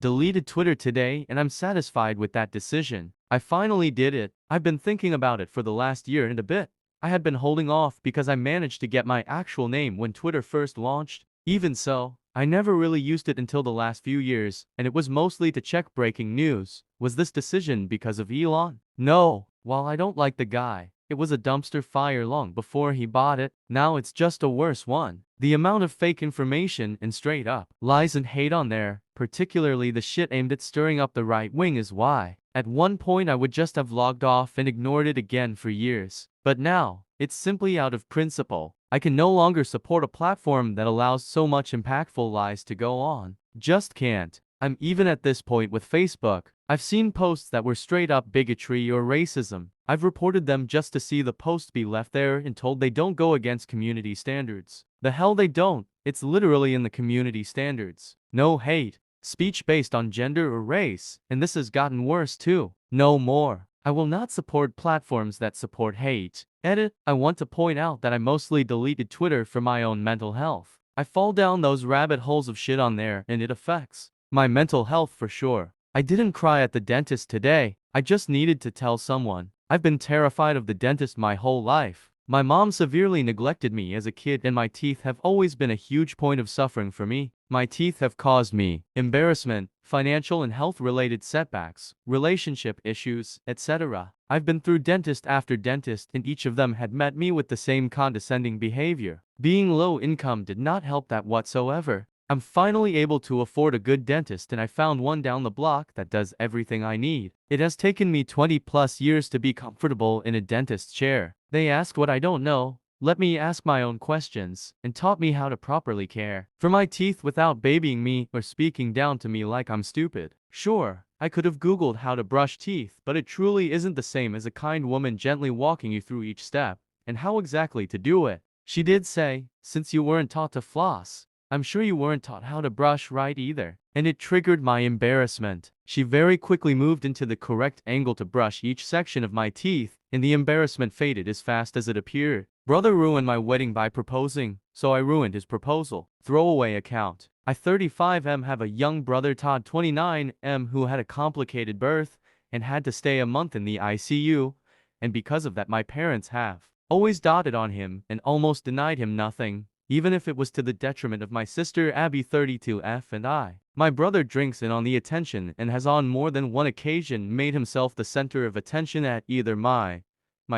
deleted Twitter today and I'm satisfied with that decision. I finally did it. I've been thinking about it for the last year and a bit. I had been holding off because I managed to get my actual name when Twitter first launched. Even so, I never really used it until the last few years, and it was mostly to check breaking news. Was this decision because of Elon? No. While I don't like the guy, it was a dumpster fire long before he bought it. Now it's just a worse one. The amount of fake information and straight up lies and hate on there, particularly the shit aimed at stirring up the right wing, is why. At one point I would just have logged off and ignored it again for years. But now, it's simply out of principle. I can no longer support a platform that allows so much impactful lies to go on. Just can't. I'm even at this point with Facebook. I've seen posts that were straight up bigotry or racism. I've reported them just to see the post be left there and told they don't go against community standards. The hell they don't. It's literally in the community standards. No hate speech based on gender or race, and this has gotten worse too. No more. I will not support platforms that support hate. Edit, I want to point out that I mostly deleted Twitter for my own mental health. I fall down those rabbit holes of shit on there and it affects my mental health for sure. I didn't cry at the dentist today. I just needed to tell someone. I've been terrified of the dentist my whole life. My mom severely neglected me as a kid and my teeth have always been a huge point of suffering for me. My teeth have caused me embarrassment, financial and health-related setbacks, relationship issues, etc. I've been through dentist after dentist and each of them had met me with the same condescending behavior. Being low income did not help that whatsoever. I'm finally able to afford a good dentist and I found one down the block that does everything I need. It has taken me 20 plus years to be comfortable in a dentist's chair. They ask what I don't know, let me ask my own questions, and taught me how to properly care for my teeth without babying me or speaking down to me like I'm stupid. Sure, I could have Googled how to brush teeth, but it truly isn't the same as a kind woman gently walking you through each step, and how exactly to do it. She did say, since you weren't taught to floss, I'm sure you weren't taught how to brush right either. And it triggered my embarrassment. She very quickly moved into the correct angle to brush each section of my teeth, and the embarrassment faded as fast as it appeared. Brother ruined my wedding by proposing, so I ruined his proposal. Throwaway account. I 35M have a young brother Todd 29M who had a complicated birth and had to stay a month in the ICU, and because of that my parents have always dotted on him and almost denied him nothing, even if it was to the detriment of my sister Abby 32F and I. My brother drinks in on the attention and has on more than one occasion made himself the center of attention at either my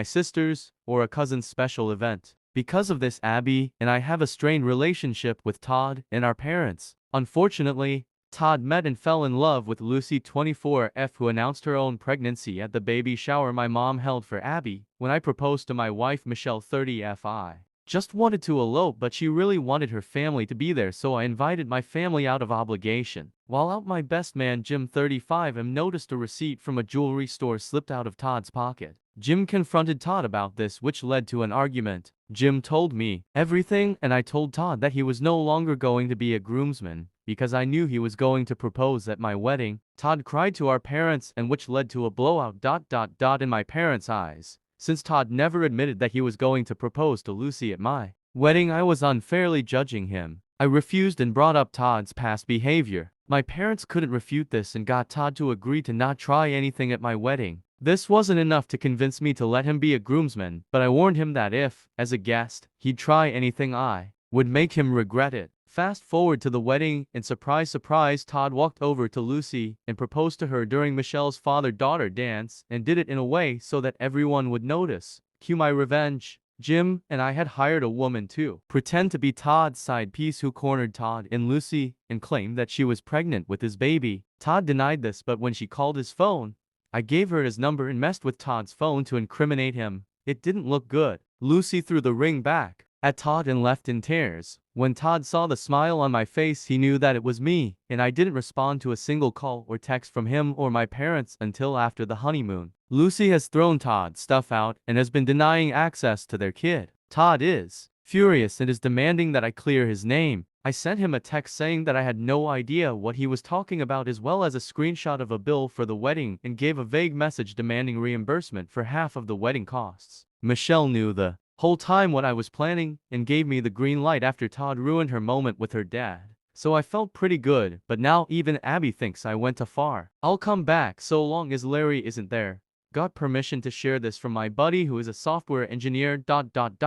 sister's, or a cousin's special event. Because of this, Abby and I have a strained relationship with Todd and our parents. Unfortunately, Todd met and fell in love with Lucy 24F, who announced her own pregnancy at the baby shower my mom held for Abby. When I proposed to my wife Michelle 30F, I just wanted to elope, but she really wanted her family to be there, so I invited my family out of obligation. While out, my best man Jim 35M noticed a receipt from a jewelry store slipped out of Todd's pocket. Jim confronted Todd about this, which led to an argument. Jim told me everything and I told Todd that he was no longer going to be a groomsman because I knew he was going to propose at my wedding. Todd cried to our parents, and which led to a blowout in my parents' eyes. Since Todd never admitted that he was going to propose to Lucy at my wedding, I was unfairly judging him. I refused and brought up Todd's past behavior. My parents couldn't refute this and got Todd to agree to not try anything at my wedding. This wasn't enough to convince me to let him be a groomsman, but I warned him that if, as a guest, he'd try anything, I would make him regret it. Fast forward to the wedding, and surprise surprise, Todd walked over to Lucy and proposed to her during Michelle's father-daughter dance, and did it in a way so that everyone would notice. Cue my revenge. Jim and I had hired a woman to pretend to be Todd's side piece, who cornered Todd and Lucy and claimed that she was pregnant with his baby. Todd denied this, but when she called his phone, I gave her his number and messed with Todd's phone to incriminate him. It didn't look good. Lucy threw the ring back at Todd and left in tears. When Todd saw the smile on my face, he knew that it was me, and I didn't respond to a single call or text from him or my parents until after the honeymoon. Lucy has thrown Todd's stuff out and has been denying access to their kid. Todd is furious and is demanding that I clear his name. I sent him a text saying that I had no idea what he was talking about, as well as a screenshot of a bill for the wedding, and gave a vague message demanding reimbursement for half of the wedding costs. Michelle knew the whole time what I was planning and gave me the green light after Todd ruined her moment with her dad. So I felt pretty good, but now even Abby thinks I went too far. I'll come back so long as Larry isn't there. Got permission to share this from my buddy who is a software engineer. Background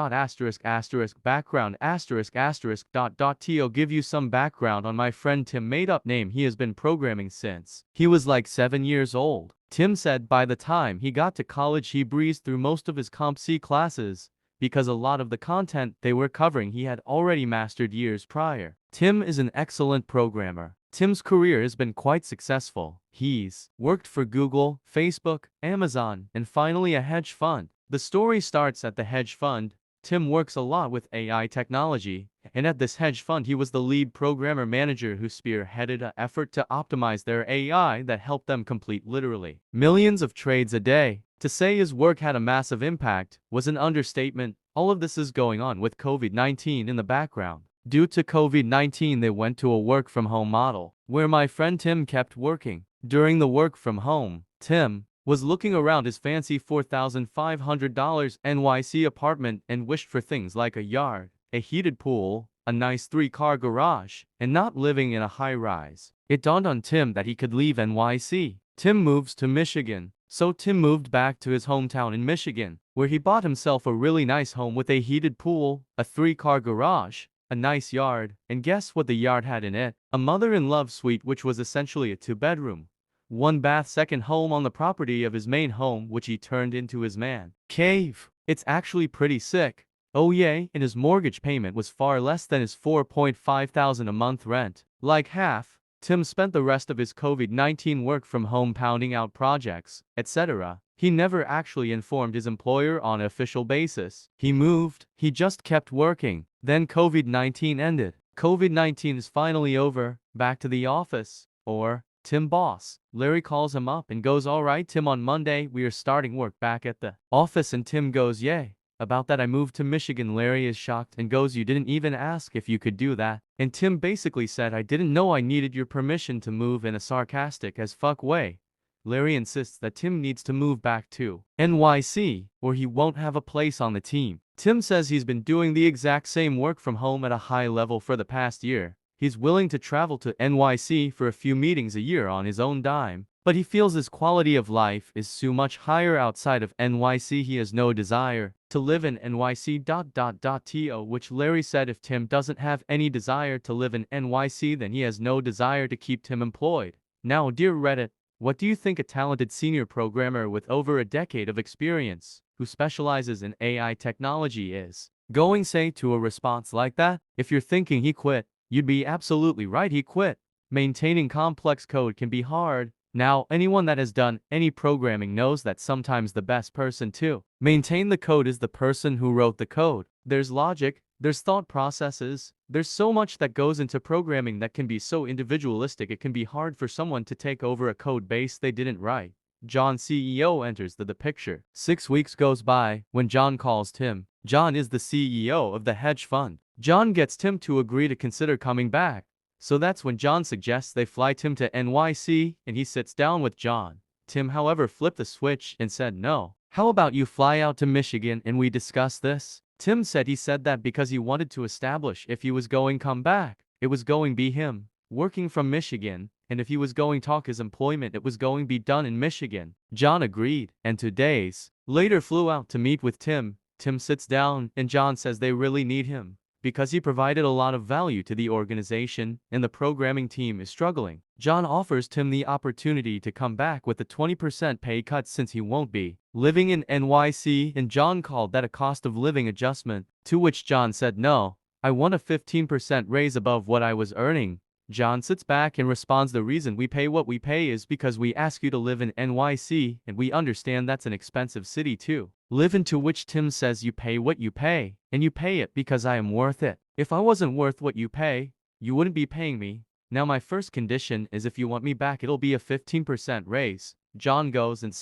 to give you some background on my friend Tim. Made up name. He has been programming since he was like 7 years old. Tim said by the time he got to college he breezed through most of his Comp C classes because a lot of the content they were covering he had already mastered years prior. Tim is an excellent programmer. Tim's career has been quite successful. He's worked for Google, Facebook, Amazon, and finally a hedge fund. The story starts at the hedge fund. Tim works a lot with AI technology, and at this hedge fund he was the lead programmer manager who spearheaded an effort to optimize their AI that helped them complete literally millions of trades a day. To say his work had a massive impact was an understatement. All of this is going on with COVID-19 in the background. Due to COVID-19, they went to a work-from-home model, where my friend Tim kept working. During the work-from-home, Tim was looking around his fancy $4,500 NYC apartment and wished for things like a yard, a heated pool, a nice 3-car garage, and not living in a high-rise. It dawned on Tim that he could leave NYC. Tim moves to Michigan. So Tim moved back to his hometown in Michigan, where he bought himself a really nice home with a heated pool, a 3-car garage, a nice yard, and guess what the yard had in it? A mother-in-love suite which was essentially a 2-bedroom, 1-bath second home on the property of his main home which he turned into his man cave. It's actually pretty sick. Oh yay, and his mortgage payment was far less than his $4,500 a month rent, like half. Tim spent the rest of his COVID-19 work from home pounding out projects, etc. He never actually informed his employer on an official basis. He moved, he just kept working. Then COVID-19 ended. COVID-19 is finally over, back to the office. Or, Tim boss. Larry calls him up and goes, alright Tim, on Monday we are starting work back at the office, and Tim goes, yay. About that I moved to Michigan. Larry is shocked and goes, you didn't even ask if you could do that. And Tim basically said, I didn't know I needed your permission to move, in a sarcastic as fuck way. Larry insists that Tim needs to move back to NYC, or he won't have a place on the team. Tim says he's been doing the exact same work from home at a high level for the past year. He's willing to travel to NYC for a few meetings a year on his own dime, but he feels his quality of life is so much higher outside of NYC he has no desire to live in NYC. To which Larry said if Tim doesn't have any desire to live in NYC then he has no desire to keep Tim employed. Now dear Reddit, what do you think a talented senior programmer with over a decade of experience, who specializes in AI technology is going say to a response like that? If you're thinking he quit, you'd be absolutely right, he quit. Maintaining complex code can be hard. Now, anyone that has done any programming knows that sometimes the best person to maintain the code is the person who wrote the code. There's logic, there's thought processes, there's so much that goes into programming that can be so individualistic it can be hard for someone to take over a code base they didn't write. John CEO enters the picture. 6 weeks goes by when John calls Tim. John is the CEO of the hedge fund. John gets Tim to agree to consider coming back. So that's when John suggests they fly Tim to NYC, and he sits down with John. Tim, however, flipped the switch and said no. How about you fly out to Michigan and we discuss this? Tim said he said that because he wanted to establish if he was going come back, it was going be him, working from Michigan, and if he was going talk his employment it was going be done in Michigan. John agreed, and 2 days later flew out to meet with Tim. Tim sits down, and John says they really need him, because he provided a lot of value to the organization, and the programming team is struggling. John offers Tim the opportunity to come back with a 20% pay cut since he won't be living in NYC, and John called that a cost of living adjustment, to which John said no, I want a 15% raise above what I was earning. John sits back and responds, the reason we pay what we pay is because we ask you to live in NYC, and we understand that's an expensive city to live in, to which Tim says you pay what you pay, and you pay it because I am worth it. If I wasn't worth what you pay, you wouldn't be paying me. Now my first condition is if you want me back it'll be a 15% raise. John goes, and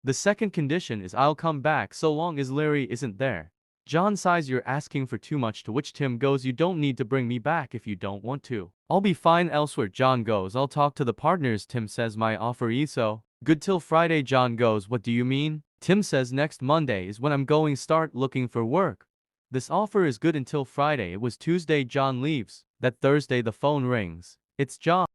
the second condition is I'll come back so long as Larry isn't there. John sighs, you're asking for too much, to which Tim goes, you don't need to bring me back if you don't want to. I'll be fine elsewhere. John goes, I'll talk to the partners. Tim says my offer is so good till Friday. John goes, what do you mean? Tim says next Monday is when I'm going start looking for work. This offer is good until Friday. It was Tuesday John leaves. That Thursday the phone rings. It's John.